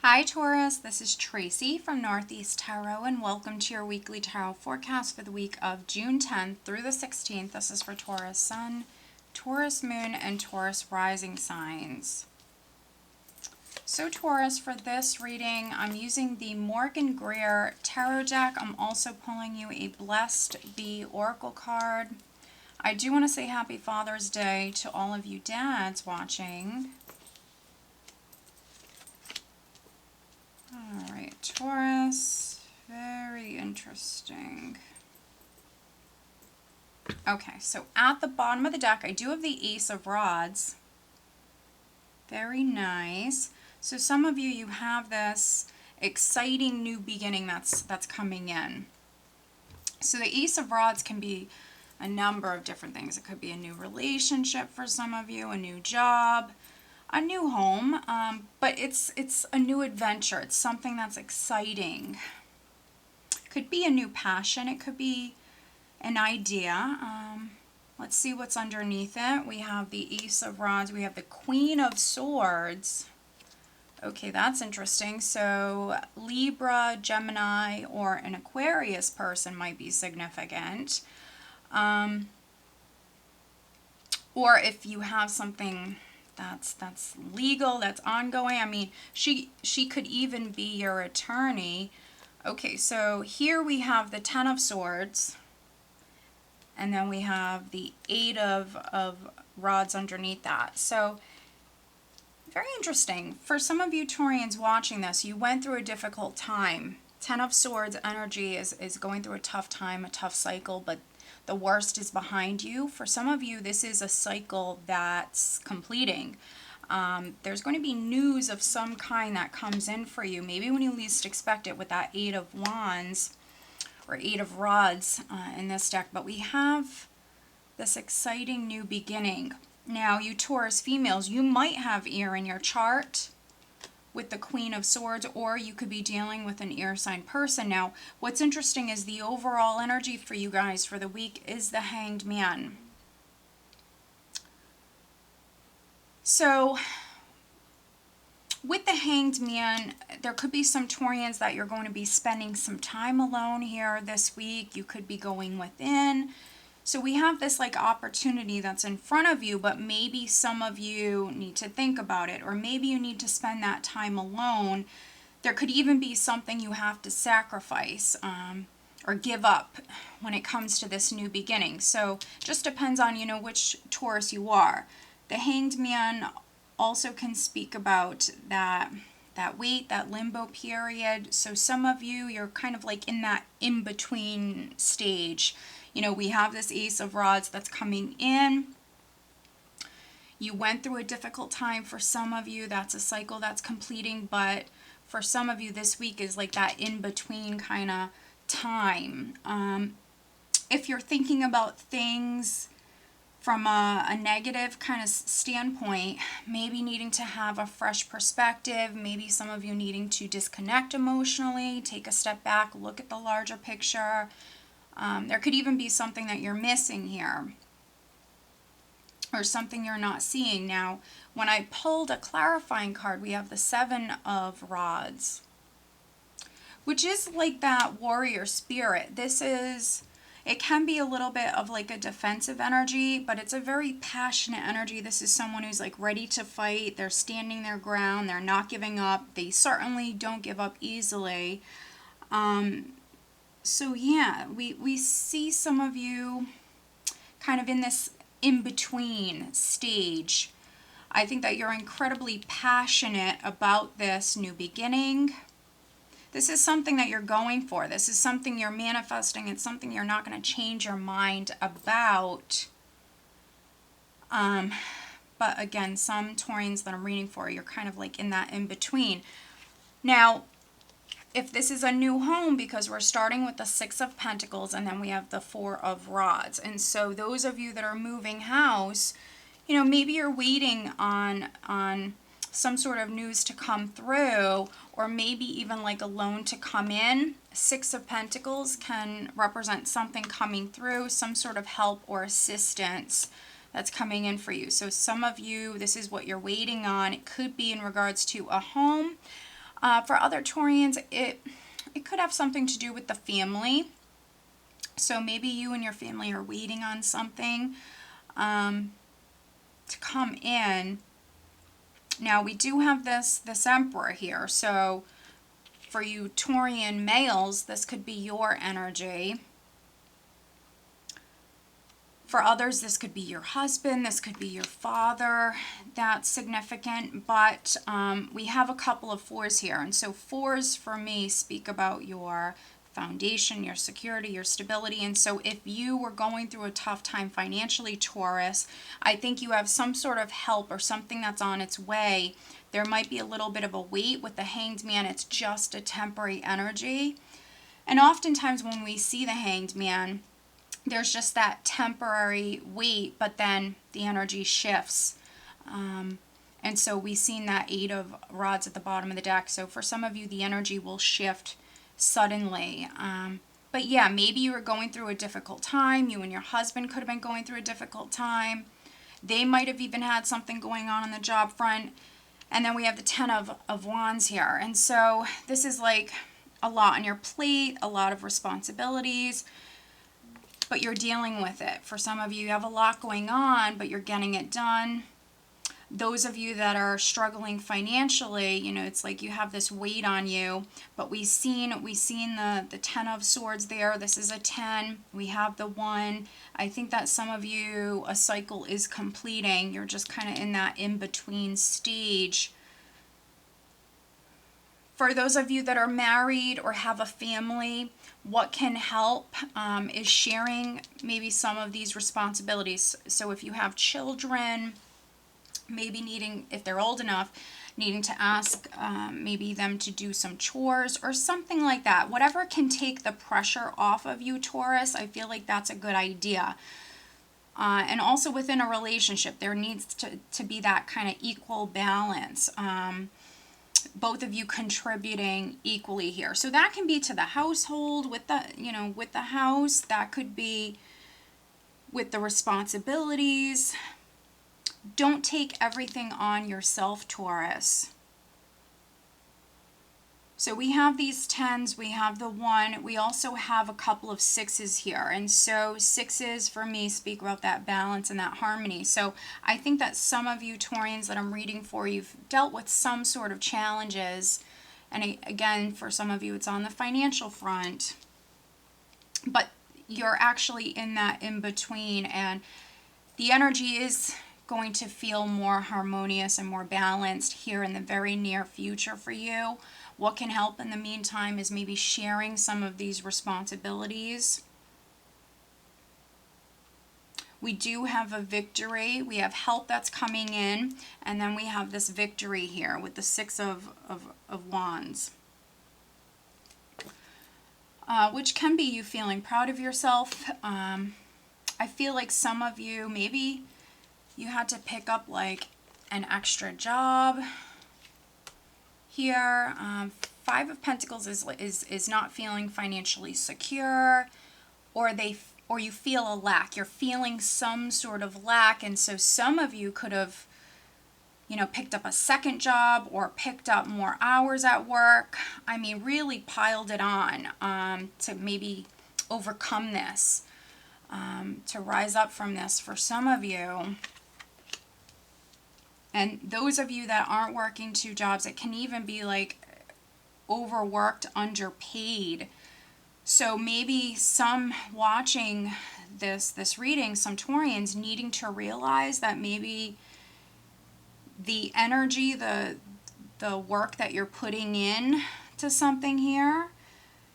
Hi Taurus, this is Tracy from Northeast Tarot and welcome to your weekly tarot forecast for the week of June 10th through the 16th. This is for Taurus Sun, Taurus Moon, and Taurus Rising signs. So Taurus, for this reading, I'm using the Morgan Greer Tarot deck. I'm also pulling you a Blessed Bee Oracle card. I do want to say Happy Father's Day to all of you dads watching. Alright, Taurus, very interesting. Okay, so at the bottom of the deck, I do have the Ace of Rods. Very nice. So some of you have this exciting new beginning that's coming in. So the Ace of Rods can be a number of different things. It could be a new relationship for some of you, a new job, a new home, but it's a new adventure. It's something that's exciting. Could be a new passion. It could be an idea. Let's see what's underneath it. We have the Ace of Rods. We have the Queen of Swords. Okay, that's interesting. So Libra, Gemini, or an Aquarius person might be significant. Or if you have something that's legal, that's ongoing. I mean, she could even be your attorney. Okay, so here we have the Ten of Swords, and then we have the Eight of Rods underneath that. So very interesting. For some of you Taurians watching this, you went through a difficult time. Ten of Swords energy is going through a tough time, a tough cycle, but the worst is behind you. For some of you, this is a cycle that's completing. There's going to be news of some kind that comes in for you, maybe when you least expect it, with that Eight of Wands or Eight of Rods in this deck. But we have this exciting new beginning. Now, you Taurus females, you might have ear in your chart with the Queen of Swords, or you could be dealing with an air sign person. Now, what's interesting is the overall energy for you guys for the week is the Hanged Man. So, with the Hanged Man, there could be some Taurians that you're going to be spending some time alone here this week. You could be going within. So we have this like opportunity that's in front of you, but maybe some of you need to think about it, or maybe you need to spend that time alone. There could even be something you have to sacrifice or give up when it comes to this new beginning. So just depends on, which Taurus you are. The Hanged Man also can speak about that wait, that limbo period. So some of you, you're kind of like in that in-between stage. We have this Ace of Rods that's coming in. You went through a difficult time. For some of you, that's a cycle that's completing, but for some of you, this week is like that in-between kind of time. If you're thinking about things from a negative kind of standpoint, maybe needing to have a fresh perspective, maybe some of you needing to disconnect emotionally, take a step back, look at the larger picture. There could even be something that you're missing here, or something you're not seeing. Now, when I pulled a clarifying card, we have the Seven of Rods, which is like that warrior spirit. It can be a little bit of like a defensive energy, but it's a very passionate energy. This is someone who's like ready to fight. They're standing their ground. They're not giving up. They certainly don't give up easily. So yeah, we see some of you kind of in this in-between stage. I think that you're incredibly passionate about this new beginning. This is something that you're going for. This is something you're manifesting. It's something you're not going to change your mind about. But again, some Taurians that I'm reading for, you're kind of like in that in-between. Now, if this is a new home, because we're starting with the Six of Pentacles and then we have the Four of Rods. And so those of you that are moving house, maybe you're waiting on some sort of news to come through, or maybe even like a loan to come in. Six of Pentacles can represent something coming through, some sort of help or assistance that's coming in for you. So some of you, this is what you're waiting on. It could be in regards to a home. For other Taurians, it could have something to do with the family. So maybe you and your family are waiting on something to come in. Now we do have this Emperor here. So for you Taurian males, this could be your energy. For others, this could be your husband, this could be your father. That's significant, but we have a couple of 4s here. And so 4s for me speak about your foundation, your security, your stability. And so if you were going through a tough time financially, Taurus, I think you have some sort of help or something that's on its way. There might be a little bit of a wait with the Hanged Man. It's just a temporary energy. And oftentimes when we see the Hanged Man, there's just that temporary wait, but then the energy shifts. And so we've seen that 8 of rods at the bottom of the deck. So for some of you, the energy will shift suddenly. But yeah, maybe you were going through a difficult time. You and your husband could have been going through a difficult time. They might have even had something going on the job front. And then we have the 10 of Wands here. And so this is like a lot on your plate, a lot of responsibilities, but you're dealing with it. For some of you, you have a lot going on, but you're getting it done. Those of you that are struggling financially, you know, it's like you have this weight on you, but we've seen the 10 of Swords there. This is a 10. We have the 1. I think that some of you, a cycle is completing. You're just kind of in that in-between stage. For those of you that are married or have a family, what can help is sharing maybe some of these responsibilities. So if you have children, maybe needing, if they're old enough, needing to ask maybe them to do some chores or something like that. Whatever can take the pressure off of you, Taurus, I feel like that's a good idea. And also within a relationship, there needs to be that kind of equal balance. Both of you contributing equally here. So that can be to the household with the, you know, with the house. That could be with the responsibilities. Don't take everything on yourself, Taurus. So we have these 10s, we have the 1, we also have a couple of 6s here. And so 6s for me speak about that balance and that harmony. So I think that some of you Taurians that I'm reading for, you've dealt with some sort of challenges. And again, for some of you, it's on the financial front. But you're actually in that in-between, and the energy is going to feel more harmonious and more balanced here in the very near future for you. What can help in the meantime is maybe sharing some of these responsibilities. We do have a victory. We have help that's coming in, and then we have this victory here with the 6 of Wands. Which can be you feeling proud of yourself. I feel like some of you, maybe you had to pick up like an extra job here. 5 of Pentacles is not feeling financially secure, or you feel a lack. You're feeling some sort of lack, and so some of you could have, you know, picked up a second job or picked up more hours at work. I mean, really piled it on to maybe overcome this, to rise up from this for some of you. And those of you that aren't working 2 jobs, it can even be like overworked, underpaid. So maybe some watching this reading, some Taurians needing to realize that maybe the energy, the work that you're putting in to something here,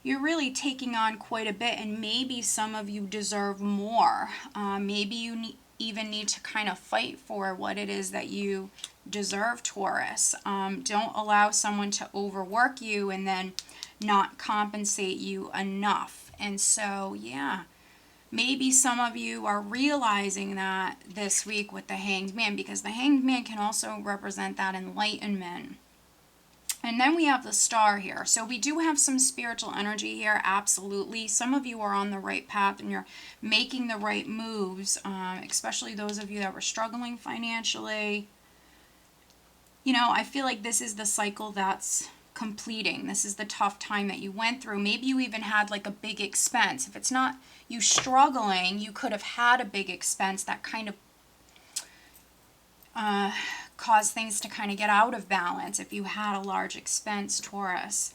you're really taking on quite a bit, and maybe some of you deserve more. Maybe you even need to kind of fight for what it is that you deserve, Taurus. Don't allow someone to overwork you and then not compensate you enough. And so, yeah, maybe some of you are realizing that this week with the Hanged Man, because the Hanged Man can also represent that enlightenment. And then we have the Star here. So we do have some spiritual energy here, absolutely. Some of you are on the right path and you're making the right moves, especially those of you that were struggling financially. You know, I feel like this is the cycle that's completing. This is the tough time that you went through. Maybe you even had like a big expense. If it's not you struggling, you could have had a big expense that kind of caused things to kind of get out of balance if you had a large expense, Taurus.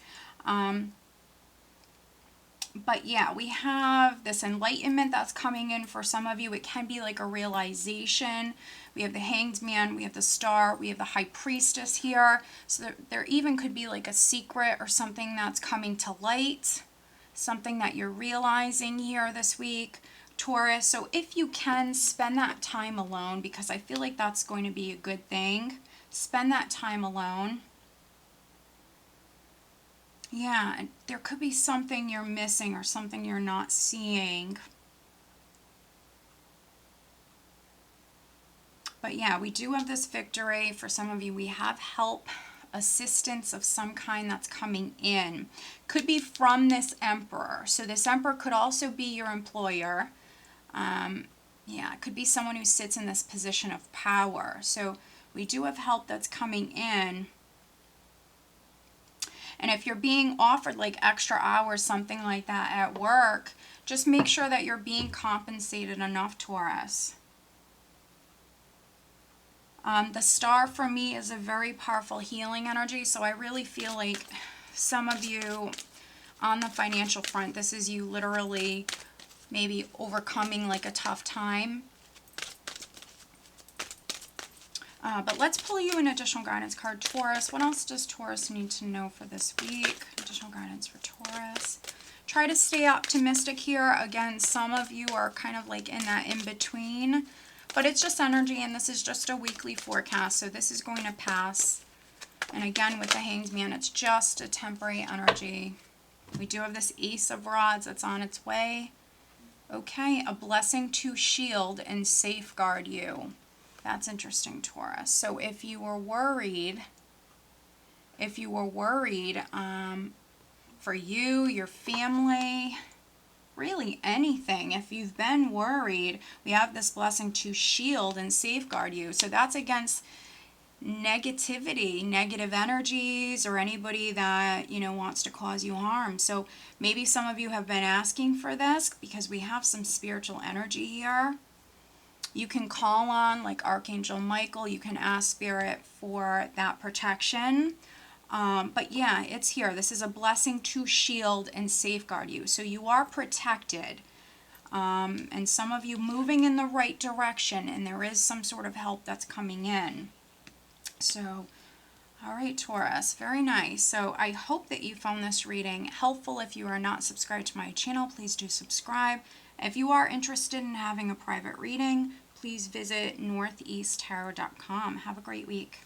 But yeah, we have this enlightenment that's coming in for some of you. It can be like a realization. We have the Hanged Man, we have the Star, we have the High Priestess here. So there even could be like a secret or something that's coming to light, something that you're realizing here this week, Taurus. So if you can, spend that time alone, because I feel like that's going to be a good thing. Spend that time alone. Yeah, there could be something you're missing or something you're not seeing. But yeah, we do have this victory. For some of you, we have help, assistance of some kind that's coming in. Could be from this Emperor. So this Emperor could also be your employer. Yeah, it could be someone who sits in this position of power. So we do have help that's coming in. And if you're being offered like extra hours, something like that at work, just make sure that you're being compensated enough, Taurus. The Star for me is a very powerful healing energy. So I really feel like some of you on the financial front, this is you literally maybe overcoming like a tough time. But let's pull you an additional guidance card, Taurus. What else does Taurus need to know for this week? Additional guidance for Taurus. Try to stay optimistic here. Again, some of you are kind of like in that in-between. But it's just energy, and this is just a weekly forecast. So this is going to pass. And again, with the Hanged Man, it's just a temporary energy. We do have this Ace of Rods that's on its way. Okay, a blessing to shield and safeguard you. That's interesting, Taurus. So if you were worried, for you, your family, really anything, if you've been worried, we have this blessing to shield and safeguard you. So that's against negativity, negative energies, or anybody that, you know, wants to cause you harm. So maybe some of you have been asking for this because we have some spiritual energy here. You can call on like Archangel Michael. You can ask Spirit for that protection. But yeah, it's here. This is a blessing to shield and safeguard you. So you are protected. And some of you moving in the right direction. And there is some sort of help that's coming in. So, all right, Taurus. Very nice. So I hope that you found this reading helpful. If you are not subscribed to my channel, please do subscribe. If you are interested in having a private reading, please visit northeasttarot.com. Have a great week.